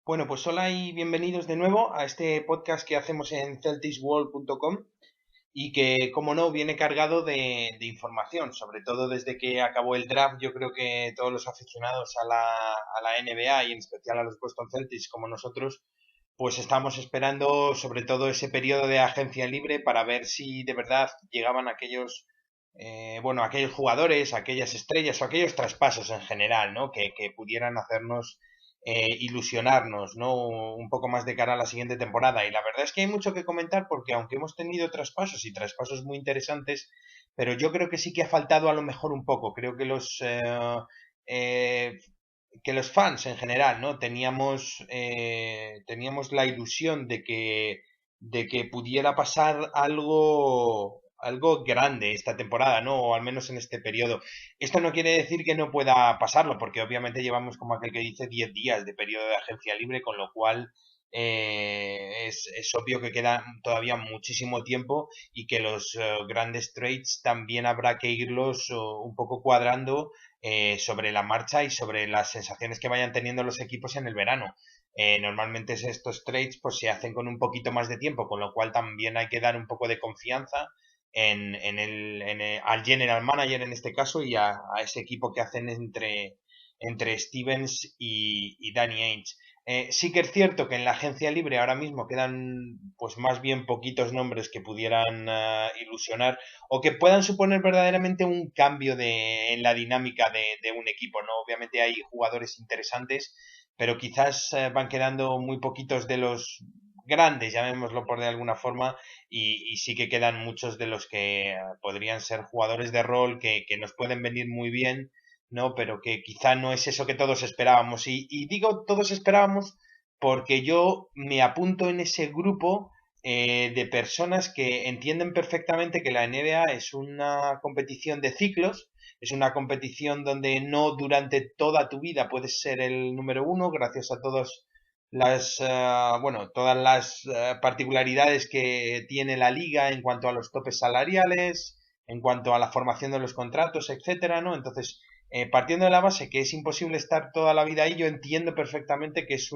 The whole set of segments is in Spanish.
Bueno, pues hola y bienvenidos de nuevo a este podcast que hacemos en celticsworld.com y que, como no, viene cargado de información, sobre todo desde que acabó el draft. Yo creo que todos los aficionados a la NBA y en especial a los Boston Celtics como nosotros, pues estamos esperando sobre todo ese periodo de agencia libre para ver si de verdad llegaban aquellos jugadores, aquellas estrellas o aquellos traspasos en general, ¿no? Que pudieran hacernos ilusionarnos, ¿no? Un poco más de cara a la siguiente temporada. Y la verdad es que hay mucho que comentar porque aunque hemos tenido traspasos y traspasos muy interesantes, pero yo creo que sí que ha faltado a lo mejor un poco. Creo eh, que los fans en general, ¿no? Teníamos la ilusión de que pudiera pasar algo grande esta temporada, ¿no? O al menos en este periodo. Esto no quiere decir que no pueda pasarlo, porque obviamente llevamos, como aquel que dice, 10 días de periodo de agencia libre, con lo cual es obvio que queda todavía muchísimo tiempo y que los grandes trades también habrá que irlos un poco cuadrando sobre la marcha y sobre las sensaciones que vayan teniendo los equipos en el verano. Normalmente estos trades pues se hacen con un poquito más de tiempo, con lo cual también hay que dar un poco de confianza al general manager en este caso y a ese equipo que hacen entre Stevens y Danny Ainge. Sí que es cierto que en la agencia libre ahora mismo quedan pues más bien poquitos nombres que pudieran ilusionar o que puedan suponer verdaderamente un cambio en la dinámica de un equipo, ¿no? Obviamente hay jugadores interesantes, pero quizás van quedando muy poquitos de los grandes, llamémoslo por de alguna forma, y sí que quedan muchos de los que podrían ser jugadores de rol que nos pueden venir muy bien, ¿no? Pero que quizá no es eso que todos esperábamos. Y digo todos esperábamos porque yo me apunto en ese grupo de personas que entienden perfectamente que la NBA es una competición de ciclos, es una competición donde no durante toda tu vida puedes ser el número uno, gracias a todas las particularidades que tiene la liga en cuanto a los topes salariales, en cuanto a la formación de los contratos, etcétera, ¿no? Entonces, partiendo de la base que es imposible estar toda la vida ahí, yo entiendo perfectamente que es,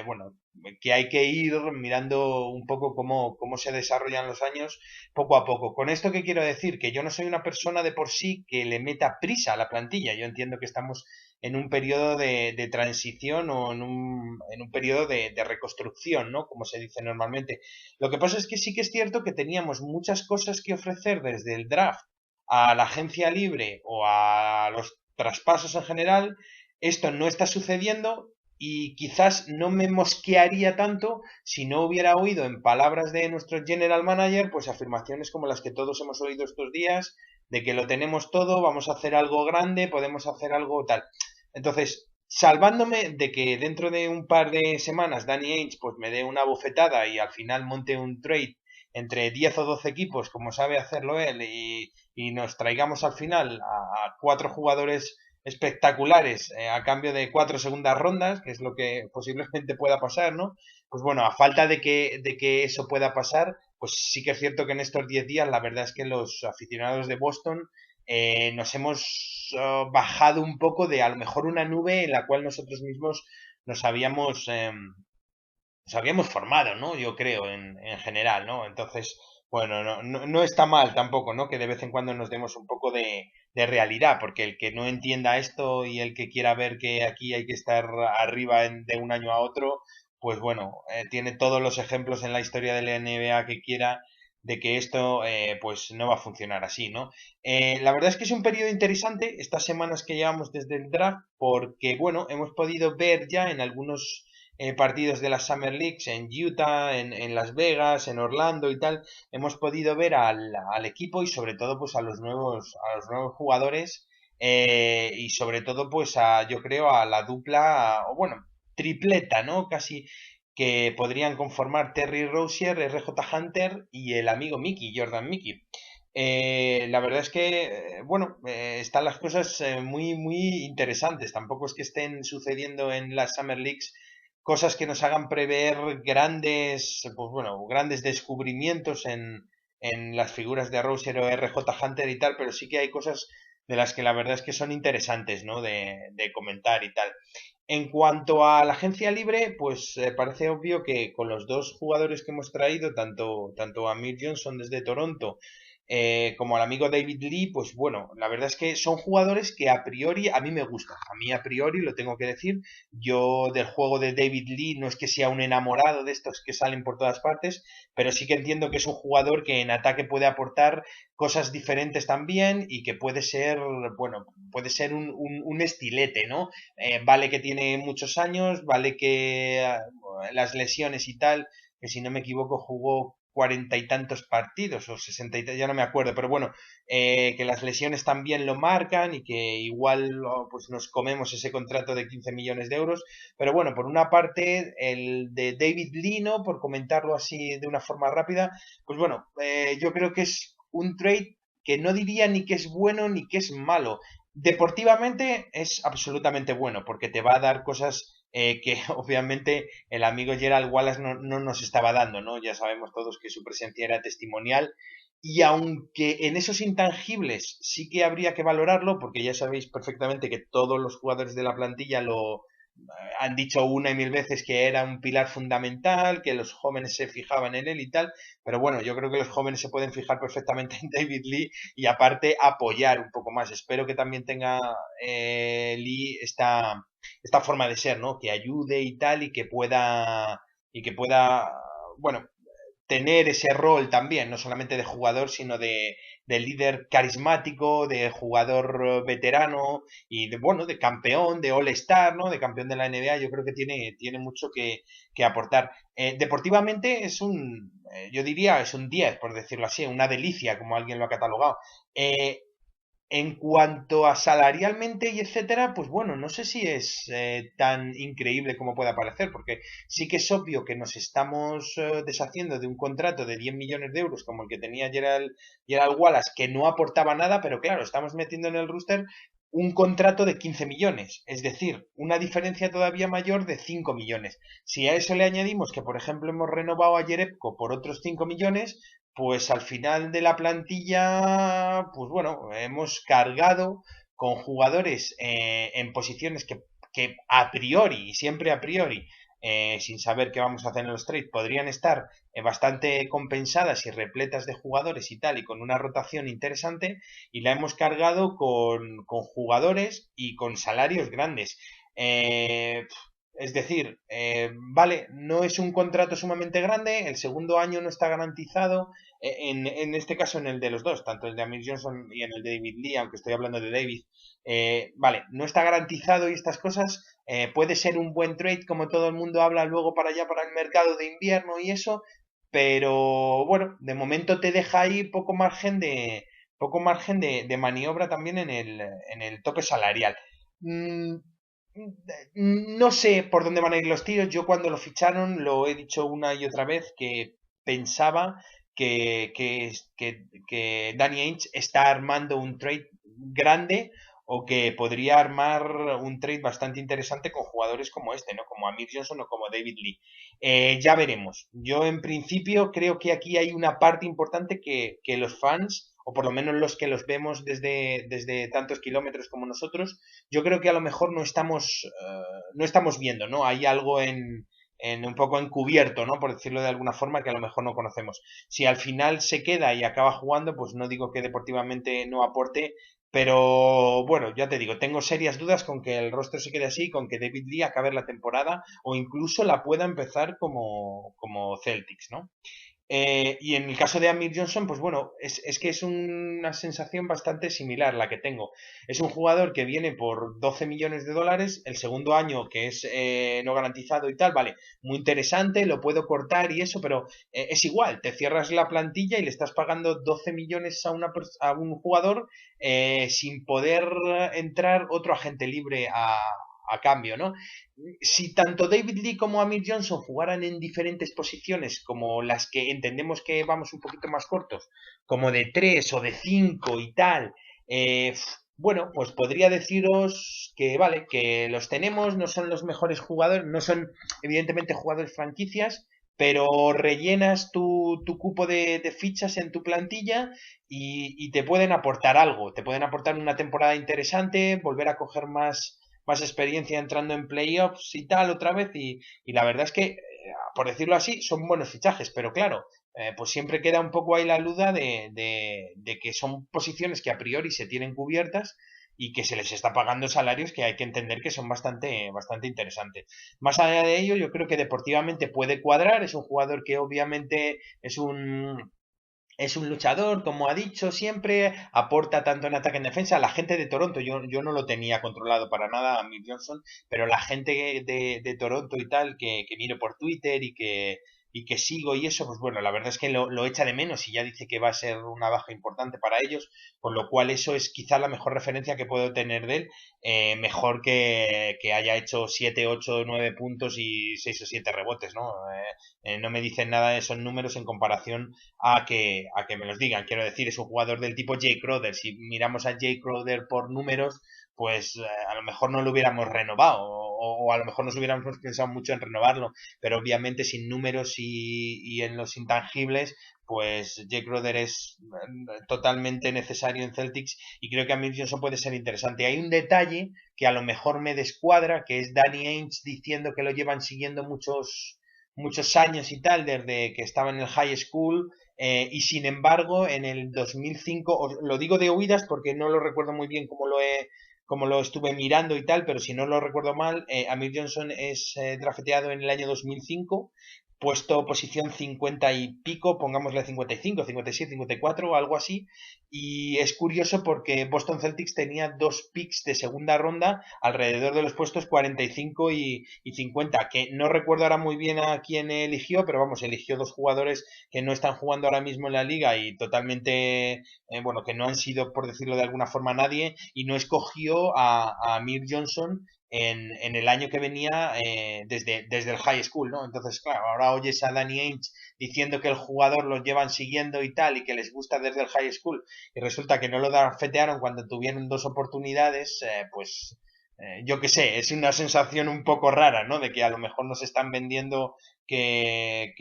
bueno, que hay que ir mirando un poco cómo se desarrollan los años poco a poco. ¿Con esto qué quiero decir? Que yo no soy una persona de por sí que le meta prisa a la plantilla. Yo entiendo que estamos en un periodo de transición o en un periodo de reconstrucción, ¿no? Como se dice normalmente. Lo que pasa es que sí que es cierto que teníamos muchas cosas que ofrecer desde el draft a la agencia libre o a los traspasos en general. Esto no está sucediendo y quizás no me mosquearía tanto si no hubiera oído en palabras de nuestro general manager pues afirmaciones como las que todos hemos oído estos días de que lo tenemos todo, vamos a hacer algo grande, podemos hacer algo tal. Entonces, salvándome de que dentro de un par de semanas Danny Ainge pues me dé una bofetada y al final monte un trade entre 10 o 12 equipos como sabe hacerlo él y nos traigamos al final a 4 jugadores espectaculares a cambio de 4 segundas rondas, que es lo que posiblemente pueda pasar, ¿no? Pues bueno, a falta de que eso pueda pasar, pues sí que es cierto que en estos 10 días la verdad es que los aficionados de Boston nos hemos bajado un poco de a lo mejor una nube en la cual nosotros mismos nos habíamos, eh, nos habíamos formado, ¿no? Yo creo, en general, ¿no? Entonces, bueno, no está mal tampoco, ¿no? Que de vez en cuando nos demos un poco de realidad, porque el que no entienda esto y el que quiera ver que aquí hay que estar arriba de un año a otro, pues bueno, tiene todos los ejemplos en la historia de la NBA que quiera de que esto pues no va a funcionar así, ¿no? La verdad es que es un periodo interesante estas semanas que llevamos desde el draft porque, bueno, hemos podido ver ya en algunos partidos de las Summer Leagues en Utah, en Las Vegas, en Orlando y tal, hemos podido ver al equipo y sobre todo pues a los nuevos jugadores y sobre todo pues yo creo a la dupla, o bueno, tripleta, ¿no? Casi que podrían conformar Terry Rozier, RJ Hunter y el amigo Mickey, Jordan Mickey. La verdad es que, bueno, están las cosas muy interesantes. Tampoco es que estén sucediendo en las Summer Leagues cosas que nos hagan prever grandes descubrimientos en las figuras de Rozier o RJ Hunter y tal, pero sí que hay cosas de las que la verdad es que son interesantes, ¿no? De comentar y tal. En cuanto a la agencia libre, pues parece obvio que con los dos jugadores que hemos traído, tanto a Amir Johnson desde Toronto como al amigo David Lee, pues bueno, la verdad es que son jugadores que a priori a mí me gustan. A mí a priori, lo tengo que decir, yo del juego de David Lee no es que sea un enamorado de estos que salen por todas partes, pero sí que entiendo que es un jugador que en ataque puede aportar cosas diferentes también y que puede ser, bueno, puede ser un estilete, ¿no? Vale que tiene muchos años, vale que las lesiones y tal, que si no me equivoco jugó 40 y tantos partidos o 60 ya no me acuerdo, pero bueno, que las lesiones también lo marcan y que igual pues nos comemos ese contrato de 15 millones de euros, pero bueno, por una parte el de David Lino, por comentarlo así de una forma rápida, pues bueno, yo creo que es un trade que no diría ni que es bueno ni que es malo. Deportivamente es absolutamente bueno porque te va a dar cosas que obviamente el amigo Gerald Wallace no nos estaba dando, ¿no? Ya sabemos todos que su presencia era testimonial y aunque en esos intangibles sí que habría que valorarlo, porque ya sabéis perfectamente que todos los jugadores de la plantilla lo han dicho una y mil veces que era un pilar fundamental, que los jóvenes se fijaban en él y tal, pero bueno, yo creo que los jóvenes se pueden fijar perfectamente en David Lee y aparte apoyar un poco más. Espero que también tenga Lee esta forma de ser, ¿no? Que ayude y tal y que pueda, bueno, tener ese rol también, no solamente de jugador, sino de líder carismático, de jugador veterano y de, bueno, de campeón, de All-Star, ¿no? De campeón de la NBA, yo creo que tiene mucho que aportar. Deportivamente yo diría, es un 10 por decirlo así, una delicia, como alguien lo ha catalogado. En cuanto a salarialmente y etcétera, pues bueno, no sé si es tan increíble como pueda parecer, porque sí que es obvio que nos estamos deshaciendo de un contrato de 10 millones de euros como el que tenía Gerald Wallace, que no aportaba nada, pero claro, estamos metiendo en el roster un contrato de 15 millones, es decir, una diferencia todavía mayor de 5 millones. Si a eso le añadimos que, por ejemplo, hemos renovado a Jerebko por otros 5 millones, pues al final de la plantilla, pues bueno, hemos cargado con jugadores en posiciones que a priori, y siempre a priori, sin saber qué vamos a hacer en los trades, podrían estar bastante compensadas y repletas de jugadores y tal, y con una rotación interesante, y la hemos cargado con jugadores y con salarios grandes. Es decir, vale, no es un contrato sumamente grande, el segundo año no está garantizado, en este caso en el de los dos, tanto el de Amir Johnson y en el de David Lee, aunque estoy hablando de David, vale, no está garantizado y estas cosas, puede ser un buen trade como todo el mundo habla luego para allá, para el mercado de invierno y eso, pero bueno, de momento te deja ahí poco margen de maniobra también en el tope salarial. Mm, no sé por dónde van a ir los tiros. Yo cuando lo ficharon lo he dicho una y otra vez que pensaba que Danny Ainge está armando un trade grande o que podría armar un trade bastante interesante con jugadores como este, ¿no? Como Amir Johnson o como David Lee. Ya veremos. Yo en principio creo que aquí hay una parte importante que los fans, o por lo menos los que los vemos desde tantos kilómetros como nosotros, yo creo que a lo mejor no estamos viendo, ¿no? Hay algo en un poco encubierto, ¿no? Por decirlo de alguna forma, que a lo mejor no conocemos. Si al final se queda y acaba jugando, pues no digo que deportivamente no aporte, pero bueno, ya te digo, tengo serias dudas con que el roster se quede así, con que David Lee acabe la temporada o incluso la pueda empezar como Celtics, ¿no? Y en el caso de Amir Johnson, pues bueno, es que es una sensación bastante similar la que tengo. Es un jugador que viene por 12 millones de dólares, el segundo año que es no garantizado y tal, vale, muy interesante, lo puedo cortar y eso, pero es igual, te cierras la plantilla y le estás pagando 12 millones a un jugador sin poder entrar otro agente libre a cambio, ¿no? Si tanto David Lee como Amir Johnson jugaran en diferentes posiciones, como las que entendemos que vamos un poquito más cortos, como de 3 o de 5 y tal, bueno, pues podría deciros que vale, que los tenemos, no son los mejores jugadores, no son evidentemente jugadores franquicias, pero rellenas tu cupo de fichas en tu plantilla y te pueden aportar algo, te pueden aportar una temporada interesante, volver a coger más experiencia entrando en playoffs y tal otra vez y la verdad es que, por decirlo así, son buenos fichajes, pero claro, pues siempre queda un poco ahí la duda de que son posiciones que a priori se tienen cubiertas y que se les está pagando salarios que hay que entender que son bastante interesantes. Más allá de ello, yo creo que deportivamente puede cuadrar, es un jugador que obviamente es un luchador, como ha dicho siempre, aporta tanto en ataque en defensa. La gente de Toronto, yo no lo tenía controlado para nada a Mick Johnson, pero la gente de Toronto y tal, que miro por Twitter y que sigo y eso, pues bueno, la verdad es que lo echa de menos y ya dice que va a ser una baja importante para ellos, con lo cual eso es quizá la mejor referencia que puedo tener de él, mejor que haya hecho 7 8 9 puntos y 6 o 7 rebotes, ¿no? No me dicen nada de esos números en comparación a que me los digan. Quiero decir, es un jugador del tipo Jay Crowder. Si miramos a Jay Crowder por números, pues a lo mejor no lo hubiéramos renovado o a lo mejor nos hubiéramos pensado mucho en renovarlo, pero obviamente sin números y en los intangibles, pues Jay Crowder es totalmente necesario en Celtics y creo que a mí eso puede ser interesante. Hay un detalle que a lo mejor me descuadra, que es Danny Ainge diciendo que lo llevan siguiendo muchos años y tal, desde que estaba en el high school, y sin embargo en el 2005, lo digo de oídas porque no lo recuerdo muy bien como lo estuve mirando y tal, pero si no lo recuerdo mal, Amir Johnson es drafteado en el año 2005, puesto posición 50 y pico, pongámosle 55, 57, 54 o algo así, y es curioso porque Boston Celtics tenía dos picks de segunda ronda alrededor de los puestos 45 y 50, que no recuerdo ahora muy bien a quién eligió, pero vamos, eligió dos jugadores que no están jugando ahora mismo en la liga y totalmente, bueno, que no han sido, por decirlo de alguna forma, nadie, y no escogió a Amir Johnson en el año que venía desde el high school, ¿no? Entonces, claro, ahora oyes a Danny Ainge diciendo que el jugador lo llevan siguiendo y tal, y que les gusta desde el high school, y resulta que no lo draftearon cuando tuvieron dos oportunidades, pues yo qué sé, es una sensación un poco rara, ¿no? De que a lo mejor nos están vendiendo que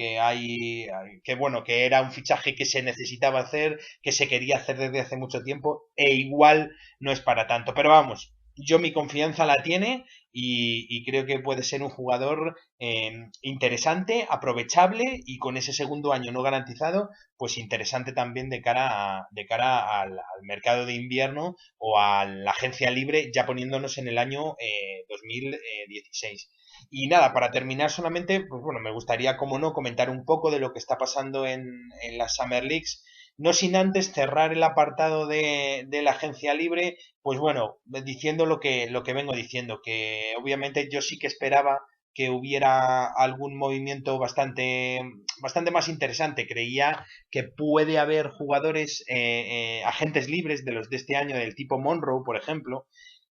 bueno, que era un fichaje que se necesitaba hacer, que se quería hacer desde hace mucho tiempo, e igual no es para tanto. Pero vamos, yo mi confianza la tiene y creo que puede ser un jugador interesante, aprovechable y con ese segundo año no garantizado, pues interesante también de cara al mercado de invierno o a la agencia libre, ya poniéndonos en el año 2016. Y nada, para terminar solamente, pues bueno, me gustaría, como no, comentar un poco de lo que está pasando en las Summer Leagues, no sin antes cerrar el apartado de la agencia libre, pues bueno, diciendo lo que vengo diciendo, que obviamente yo sí que esperaba que hubiera algún movimiento bastante más interesante. Creía que puede haber jugadores, agentes libres de los de este año, del tipo Monroe, por ejemplo,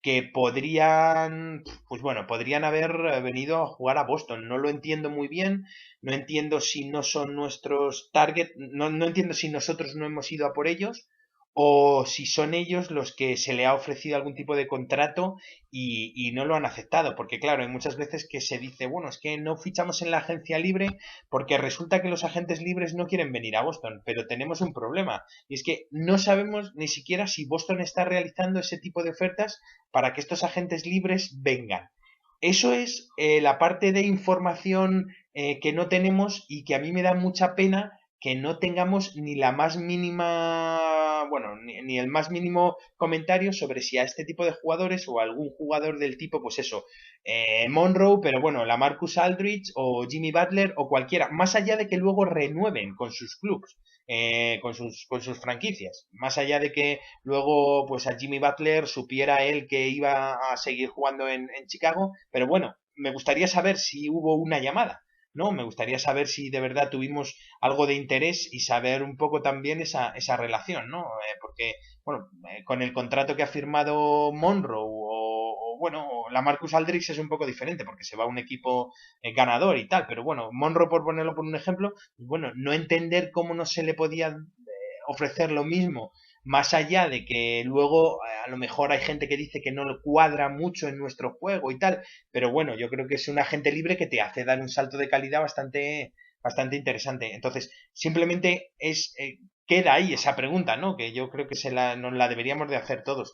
que podrían, pues bueno, podrían haber venido a jugar a Boston. No lo entiendo muy bien, no entiendo si no son nuestros target, no entiendo si nosotros no hemos ido a por ellos o si son ellos los que se le ha ofrecido algún tipo de contrato y no lo han aceptado, porque claro, hay muchas veces que se dice, bueno, es que no fichamos en la agencia libre porque resulta que los agentes libres no quieren venir a Boston, pero tenemos un problema, y es que no sabemos ni siquiera si Boston está realizando ese tipo de ofertas para que estos agentes libres vengan. Eso es la parte de información que no tenemos y que a mí me da mucha pena que no tengamos ni la más mínima, bueno, ni el más mínimo comentario sobre si a este tipo de jugadores o a algún jugador del tipo, pues eso, Monroe, pero bueno, la Marcus Aldridge o Jimmy Butler o cualquiera, más allá de que luego renueven con sus clubs, con sus franquicias, más allá de que luego pues a Jimmy Butler supiera él que iba a seguir jugando en Chicago, pero bueno, me gustaría saber si hubo una llamada, ¿no? Me gustaría saber si de verdad tuvimos algo de interés y saber un poco también esa relación, ¿no? Porque, bueno, con el contrato que ha firmado Monroe bueno, la Marcus Aldridge es un poco diferente porque se va a un equipo ganador y tal, pero bueno, Monroe, por ponerlo por un ejemplo, bueno, no entender cómo no se le podía ofrecer lo mismo, más allá de que luego a lo mejor hay gente que dice que no lo cuadra mucho en nuestro juego y tal, pero bueno, yo creo que es un agente libre que te hace dar un salto de calidad bastante interesante. Entonces, simplemente es queda ahí esa pregunta, ¿no? Que yo creo que nos la deberíamos de hacer todos.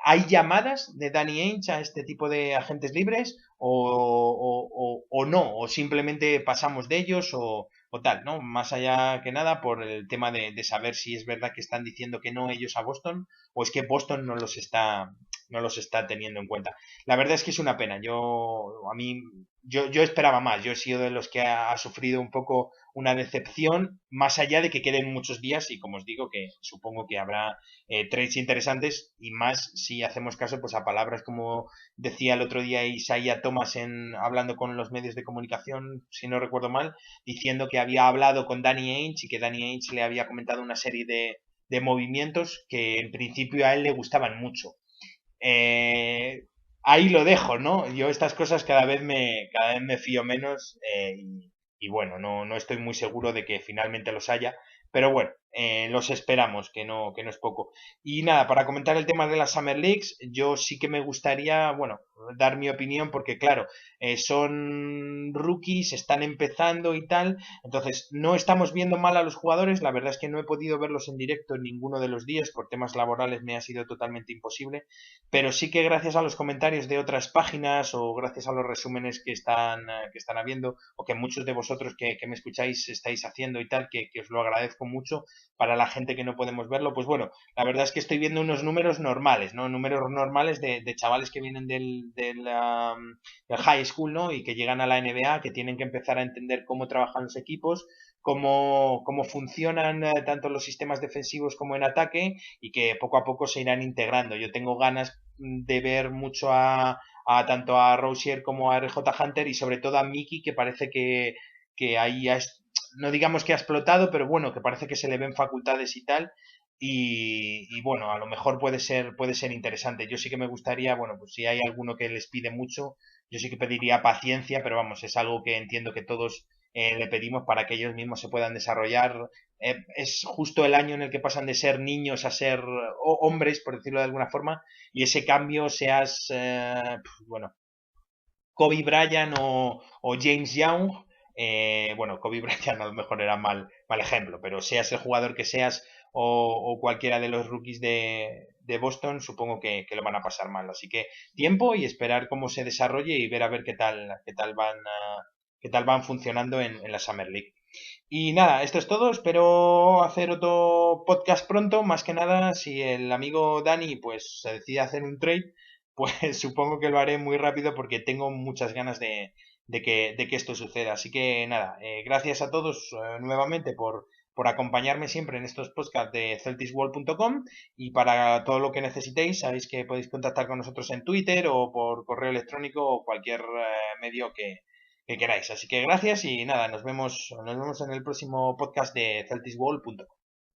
¿Hay llamadas de Danny Ainge a este tipo de agentes libres o no? ¿O simplemente pasamos de ellos o tal, ¿no? Más allá que nada por el tema de saber si es verdad que están diciendo que no ellos a Boston o es que Boston no los está teniendo en cuenta. La verdad es que es una pena. Yo esperaba más. Yo he sido de los que ha sufrido un poco una decepción, más allá de que queden muchos días y como os digo que supongo que habrá trades interesantes y más si hacemos caso pues a palabras como decía el otro día Isaiah Thomas hablando con los medios de comunicación, si no recuerdo mal, diciendo que había hablado con Danny Ainge y que Danny Ainge le había comentado una serie de movimientos que en principio a él le gustaban mucho. Eh, Ahí lo dejo, ¿no? Yo estas cosas cada vez me fío menos y bueno, no estoy muy seguro de que finalmente los haya, pero bueno, los esperamos, que no es poco. Y nada, para comentar el tema de las Summer Leagues, yo sí que me gustaría, bueno, dar mi opinión porque claro, son rookies, están empezando y tal, entonces no estamos viendo mal a los jugadores, la verdad es que no he podido verlos en directo en ninguno de los días, por temas laborales me ha sido totalmente imposible, pero sí que gracias a los comentarios de otras páginas o gracias a los resúmenes que están habiendo o que muchos de vosotros que me escucháis estáis haciendo y tal, que os lo agradezco mucho para la gente que no podemos verlo, pues bueno, la verdad es que estoy viendo unos números normales, ¿no? Números normales de chavales que vienen del high school, ¿no? Y que llegan a la NBA, que tienen que empezar a entender cómo trabajan los equipos, cómo funcionan tanto los sistemas defensivos como en ataque y que poco a poco se irán integrando. Yo tengo ganas de ver mucho a tanto a Rozier como a RJ Hunter y sobre todo a Mickey que parece que ahí no digamos que ha explotado, pero bueno, que parece que se le ven facultades y tal. Y bueno, a lo mejor puede ser interesante. Yo sí que me gustaría, bueno, pues si hay alguno que les pide mucho, yo sí que pediría paciencia, pero vamos, es algo que entiendo que todos le pedimos para que ellos mismos se puedan desarrollar. Es justo el año en el que pasan de ser niños a ser hombres, por decirlo de alguna forma, y ese cambio seas, bueno, Kobe Bryant o James Young. Bueno, Kobe Bryant a lo mejor era mal ejemplo, pero seas el jugador que seas o cualquiera de los rookies de Boston, supongo que lo van a pasar mal. Así que tiempo y esperar cómo se desarrolle y ver a ver qué tal van funcionando en la Summer League. Y nada, esto es todo. Espero hacer otro podcast pronto. Más que nada, si el amigo Dani pues se decide hacer un trade, pues supongo que lo haré muy rápido porque tengo muchas ganas de que esto suceda. Así que nada, gracias a todos nuevamente por acompañarme siempre en estos podcasts de celticsworld.com y para todo lo que necesitéis, sabéis que podéis contactar con nosotros en Twitter o por correo electrónico o cualquier medio que queráis. Así que gracias y nada, nos vemos en el próximo podcast de celticsworld.com.